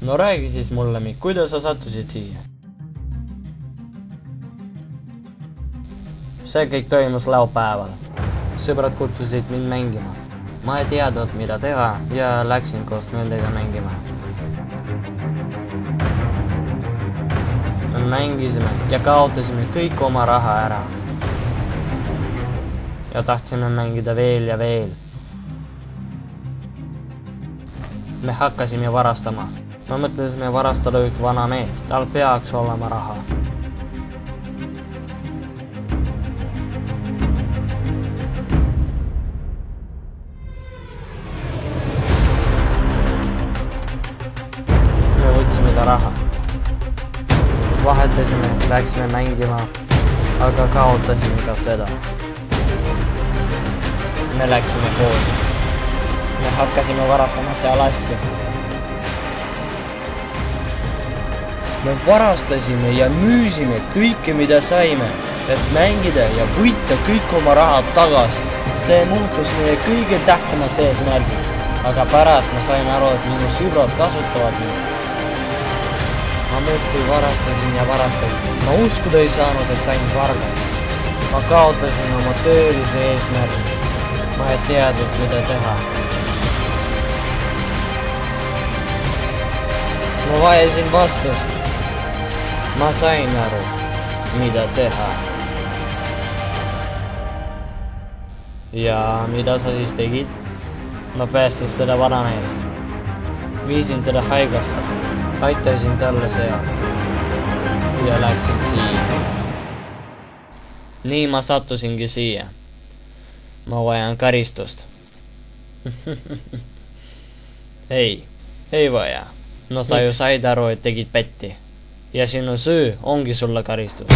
No räägi siis mulle, kuidas sa sattusid siia? See kõik toimus laupäeval. Sõbrad kutsusid mind mängima. Ma ei teadnud, mida teha ja läksin koos nendega mängima. Me mängisime ja kaotasime kõik oma raha ära. Ja tahtsime mängida veel ja veel. Me hakkasime varastama. Me mõtlesime varastada üht vana meest, tal peaks olema raha. Me võtsime ta raha. Vahetasime, läksime mängima, aga kaotasime ka seda. Me läksime kooli. Me hakkasime varastama seal asju. Me varastasime ja müüsime kõike, mida saime, et mängida ja võita kõik oma rahad tagasi. See muutus meie kõige tähtsamaks eesmärgiks, aga pärast ma sain aru, et minu sõbrad kasutavad mind. Ma muudkui varastasin ja varastasin. Ma uskuda ei saanud, et sain vargaks. Ma kaotasin oma töölise eesmärgi. Ma ei teadnud, mida teha. Ma vajasin vastust. Ma sain aru, mida teha. Ja mida sa siis tegid? Ma päästin seda vanameest. Viisin teda haiglasse. Aitasin talle seal. Ja läksin siia. Nii ma sattusingi siia. Ma vajan karistust. Ei vaja. No sa ju said aru, et tegid petti. Ja sinu süü ongi sulle karistus.